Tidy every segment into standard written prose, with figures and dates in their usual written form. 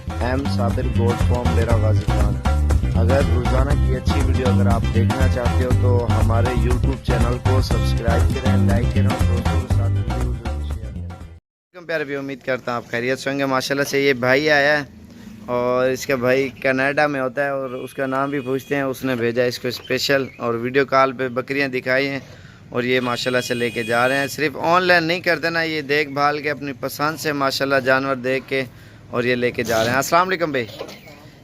M Sabir goat farm डेरा गाजी खान। अगर रोजाना की अच्छी वीडियो अगर आप देखना चाहते हो तो हमारे यूट्यूब चैनल को सब्सक्राइब करें, लाइक करें और दोस्तों के साथ वीडियो जरूर शेयर करें। प्यारे भी उम्मीद करता हूँ आप खैरियत से होंगे। माशाल्लाह से ये भाई आया है और इसका भाई कनाडा में होता है और उसका नाम भी पूछते हैं। उसने भेजा इसको स्पेशल और वीडियो कॉल पे बकरियां दिखाई हैं और ये माशाल्लाह से लेके जा रहे हैं। सिर्फ ऑनलाइन नहीं करते ना, ये देखभाल के अपनी पसंद से माशाल्लाह जानवर देख के और ये लेके जा रहे हैं। अस्सलाम वालेकुम भाई,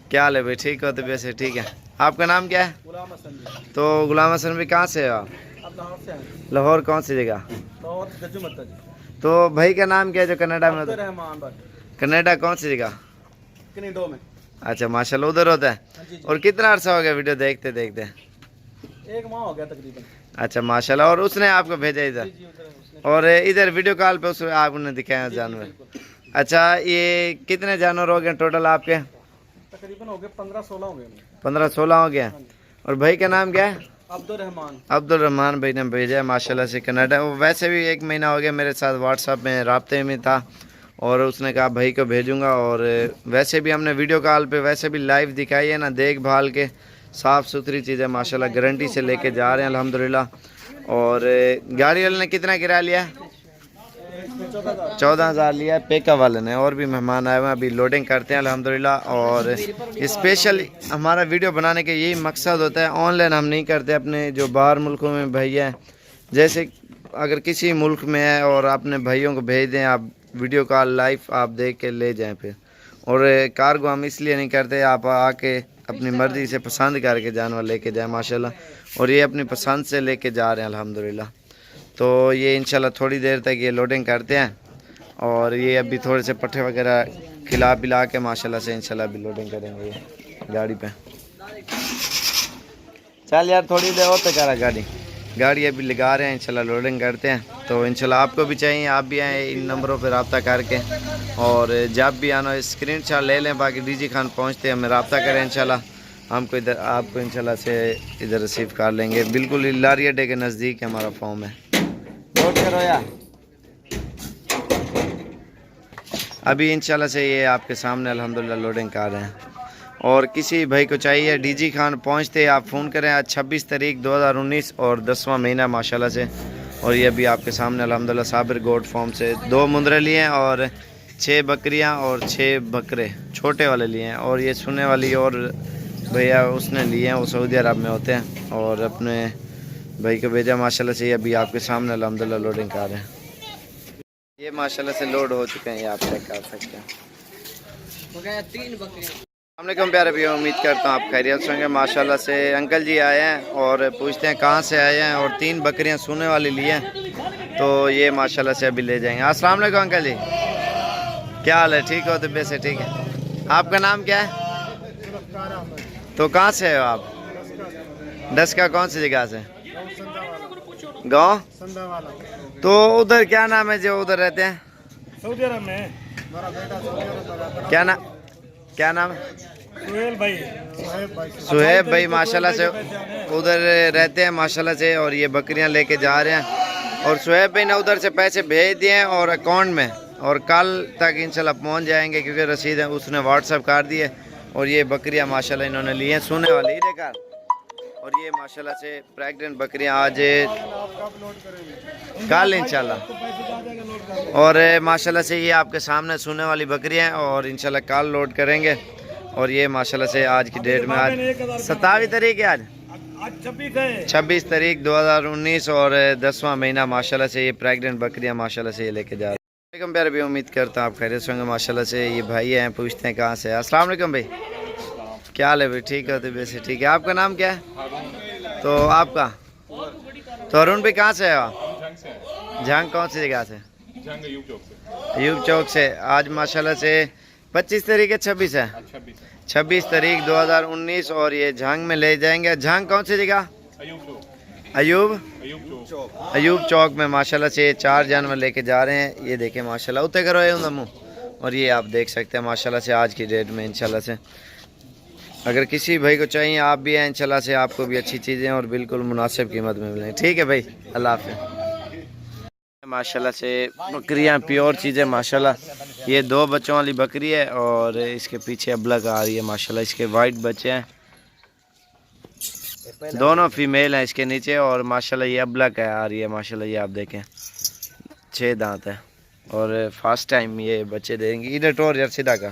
क्या हाल है भाई? ठीक हो? तो वैसे ठीक है। आपका नाम क्या है? गुलाम हसन जी। तो गुलाम हसन भाई कहाँ से हो आप? लाहौर से हैं। लाहौर कौन सी जगह? लाहौर गज्जू मत्ता जी। तो भाई का नाम क्या है जो कनाडा में होता है? रहमान भट्ट। कनाडा कौन सी जगह? कनेडो में। अच्छा माशाल्लाह उधर होता है। हाँ जी। और कितना अर्सा हो गया वीडियो देखते देखते? एक माह हो गया तकरीबन। अच्छा माशाल्लाह। और उसने आपको भेजा इधर? जी उधर उसने। और इधर वीडियो कॉल पे उस आपने दिखाया जानवर? अच्छा, ये कितने जानवर हो गए टोटल आपके? तकरीबन हो गए 15-16 हो गए। 15-16 हो गया। और भाई का नाम क्या है? अब्दुल रहमान। अब्दुल रहमान भाई ने भेजा है माशाल्लाह से कनाडा। वो वैसे भी 1 महीना हो गया मेरे साथ व्हाट्सएप में राब्ते में था और उसने कहा भाई को भेजूंगा। और वैसे भी हमने वीडियो कॉल पे वैसे भी लाइव दिखाई है ना, देखभाल के साफ़ सुथरी चीज़ें माशाल्लाह गारंटी से लेके जा रहे हैं अल्हम्दुलिल्लाह। और गाड़ी वाले ने कितना किराया लिया? 14,000 लिया है पेका वाले ने। और भी मेहमान आए हुए हैं, अभी लोडिंग करते हैं अल्हम्दुलिल्लाह। और स्पेशल हमारा वीडियो बनाने का यही मकसद होता है, ऑनलाइन हम नहीं करते। अपने जो बाहर मुल्कों में भैया हैं, जैसे अगर किसी मुल्क में है और अपने भाइयों को भेज दें, आप वीडियो कॉल लाइव आप देख के ले जाएं फिर। और कार्गो हम इसलिए नहीं करते, आप आके अपनी मर्ज़ी से पसंद करके जानवर लेके जाएं माशाल्लाह। और ये अपनी पसंद से लेके जा रहे हैं अल्हम्दुलिल्लाह। तो ये इंशाल्लाह थोड़ी देर तक ये लोडिंग करते हैं और ये अभी थोड़े से पट्टे वगैरह खिला पिला के माशाल्लाह से इंशाल्लाह अभी लोडिंग करेंगे ये गाड़ी पे। चल यार थोड़ी देर और तक करा गाड़ी अभी लगा रहे हैं, इंशाल्लाह लोडिंग करते हैं। तो इंशाल्लाह आपको भी चाहिए, आप भी आएँ इन नंबरों पर रब्ता करके। और जब भी आना स्क्रीनशॉट ले लें, बाकी डीजी खान पहुँचते हमें रब्ता करें इंशाल्लाह। हमको इधर आपको इंशाल्लाह से इधर रिसीव कर लेंगे। बिल्कुल लारी अड्डे के नज़दीक हमारा फॉर्म है। लोड करो यार। अभी इंशाल्लाह से ये आपके सामने अल्हम्दुलिल्लाह लोडिंग कर रहे हैं। और किसी भाई को चाहिए डीजी खान पहुंचते आप फ़ोन करें। आज 26 तारीख 2019 और 10वां महीना माशाल्लाह से। और ये अभी आपके सामने अल्हम्दुलिल्लाह साबिर गोट फॉर्म से 2 मुंदरे लिए हैं और 6 बकरियां और 6 बकरे छोटे वाले लिए हैं। और ये सुनने वाली और भैया उसने लिए हैं, वो सऊदी अरब में होते हैं और अपने भाई को भेजा माशाल्लाह से। ये अभी आपके सामने अल्हम्दुलिल्लाह लोडिंग कर रहे हैं। ये माशाल्लाह से लोड हो चुके हैं, ये आप चेक कर सकते हैं। 3 बकरियां। अस्सलामुअलैकुम प्यारे भैया, उम्मीद करता हूँ आप खैरियत से होंगे। माशाल्लाह से अंकल जी आए हैं और पूछते हैं कहाँ से आए हैं और 3 बकरियाँ सोने वाली लिए हैं। तो ये माशाल्लाह से अभी ले जाएंगे। अस्सलाम वालेकुम अंकल जी, क्या हाल है? ठीक हो? तो वैसे ठीक है। आपका नाम क्या है? तो कहाँ से हो आप? डस्का कौन सी जगह से? गाँव? तो उधर क्या नाम है जो उधर रहते हैं? सऊदी अरब में। क्या नाम है? सुहेल भाई। सुहेब भाई माशाल्लाह से उधर रहते हैं माशाल्लाह से। और ये बकरियां लेके जा रहे हैं और सुहेब भाई ने उधर से पैसे भेज दिए हैं और अकाउंट में, और कल तक इंशाल्लाह पहुंच जाएंगे क्योंकि रसीद है उसने व्हाट्सएप कर दी है। और ये बकरियां माशाल्लाह इन्होंने ली हैं सोने वाली देखा। और ये माशाल्लाह से प्रेग्नेंट बकरियां आज कल इंशाल्लाह। और माशाल्लाह से ये आपके सामने सोने वाली बकरियां हैं और इंशाल्लाह कल लोड करेंगे। और ये माशाल्लाह से आज की डेट में आज 27 तारीख है, आज 26 तारीख 2019 और 10वां महीना माशाल्लाह से ये प्रेग्नेंट बकरियां माशाल्लाह से ये लेके जा रहे हैं। प्यारे भी उम्मीद करता हूँ आप खैरियत से होंगे। माशाल्लाह से ये भाई हैं, पूछते हैं कहाँ से। अस्सलाम वालेकुम भाई, क्या हाल है भाई? ठीक है? तो वैसे ठीक है। आपका नाम क्या है? तो आपका? तो अरुण भाई कहाँ से है आप? जंग कौन सी जगह से? यूब चौक से। आज माशाल्लाह से 25 तारीख है 26 है 26 तारीख 2019 और ये झांग में ले जाएंगे। झांग कौन सी जगह? अयूब चौक में माशाल्लाह से 4 जानवर लेके जा रहे हैं। ये देखें माशाल्लाह, उतरे करो ये मुँह। और ये आप देख सकते हैं माशाल्लाह से आज की डेट में इंशाल्लाह से अगर किसी भाई को चाहिए आप भी हैं इंशाल्लाह से, आपको भी अच्छी चीज़ें और बिल्कुल मुनासिब कीमत में मिलेंगी। ठीक है भाई, अल्लाह हाफ़िज़। माशाल्लाह से बकरियां प्योर चीज़ें माशाल्लाह। ये 2 बच्चों वाली बकरी है और इसके पीछे अबलग आ रही है माशाल्लाह। इसके वाइट बच्चे हैं, दोनों फीमेल हैं इसके नीचे और माशाल्लाह ये अबलग है आ रही है माशाल्लाह। ये आप देखें 6 दांत है और फर्स्ट टाइम ये बच्चे देंगे। इधर टोर यार सीधा का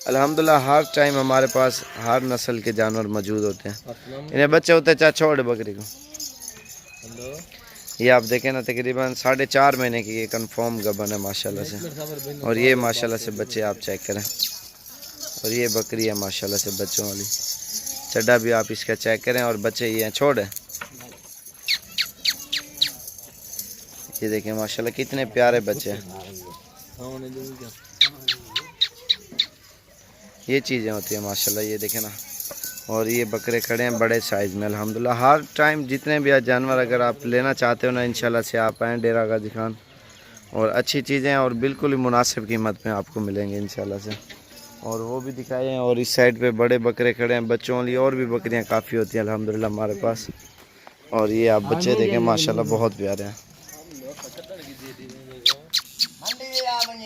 अल्हम्दुलिल्लाह हर टाइम हमारे पास हर नस्ल के जानवर मौजूद होते हैं। इन्हें बच्चे होते हैं चाहे छोड़ बकरी को। ये आप देखें ना तकरीबन 4.5 महीने की ये कंफर्म गबन है माशाल्लाह से। और ये माशाल्लाह से बच्चे आप चेक करें। और ये बकरी है माशाल्लाह से बच्चों वाली। चड्डा भी आप इसका चेक करें और बच्चे ये हैं छोड़ है। ये देखें माशाल्लाह कितने प्यारे बच्चे हैं। ये चीज़ें होती हैं माशाल्लाह। ये देखें ना। और ये बकरे खड़े हैं बड़े साइज़ में अल्हम्दुलिल्लाह। हर टाइम जितने भी जानवर अगर आप लेना चाहते हो ना इंशाल्लाह से आप आएँ डेरा गाजी खान। और अच्छी चीज़ें और बिल्कुल ही मुनासिब कीमत में आपको मिलेंगे इंशाल्लाह से। और वो भी दिखाए हैं। और इस साइड पे बड़े बकरे खड़े हैं बच्चों वाली। और भी बकरियां काफ़ी होती हैं अल्हम्दुलिल्लाह हमारे पास। और ये आप बच्चे देखें माशाल्लाह बहुत प्यारे हैं।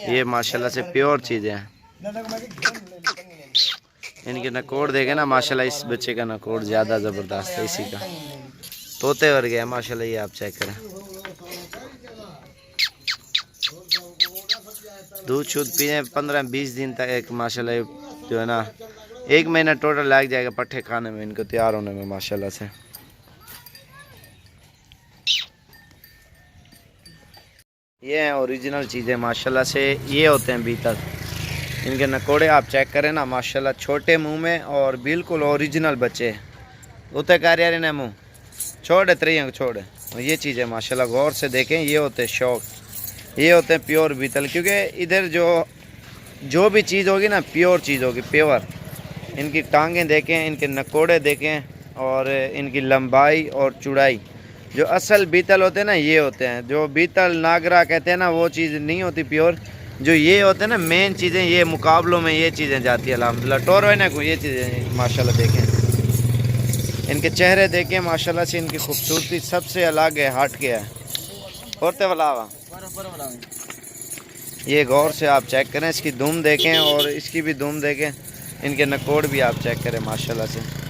ये माशाल्लाह से प्योर चीज़ें हैं। इनके नकोड़ देखें ना माशाल्लाह। इस बच्चे का नकोड़ ज़्यादा ज़बरदस्त है इसी का। तोते वर्गे है माशाल्लाह। ये आप चेक करें। दूध शुद्ध पिए 15-20 दिन तक एक माशाल्लाह जो है ना 1 महीना टोटल लग जाएगा पट्ठे खाने में इनको तैयार होने में माशाल्लाह से। ये हैं ओरिजिनल चीज़ें माशाल्लाह से। ये होते हैं बीतल। इनके नकोड़े आप चेक करें ना माशाल्लाह छोटे मुंह में और बिल्कुल ओरिजिनल बच्चे उते कार्य ने मुँह छोड़े त्रियंग छोड़े। और ये चीज़ें माशाल्लाह गौर से देखें। ये होते हैं शौक। ये होते हैं प्योर बीतल। क्योंकि इधर जो भी चीज़ होगी ना प्योर चीज़ होगी प्योर। इनकी टांगें देखें, इनके नकोड़े देखें और इनकी लंबाई और चौड़ाई। जो असल बीतल होते हैं ना ये होते हैं। जो बीतल नागरा कहते हैं ना वो चीज़ नहीं होती प्योर। जो ये होते हैं ना मेन चीज़ें ये मुकाबलों में ये चीज़ें जाती है अल्हम्दुलिल्लाह। टोर है ना को ये चीज़ें माशाल्लाह देखें। इनके चेहरे देखें माशाल्लाह से। इनकी खूबसूरती सबसे अलग है हट के है। औरते वाला ये गौर से आप चेक करें। इसकी दुम देखें और इसकी भी दुम देखें। इनके नकोड़ भी आप चेक करें माशाल्लाह से।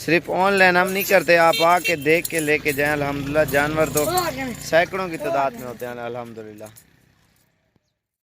सिर्फ ऑनलाइन हम नहीं करते, आप आके देख के लेके जाएं। अल्हम्दुलिल्लाह जानवर तो सैकड़ों की तादाद में होते हैं अल्हम्दुलिल्लाह।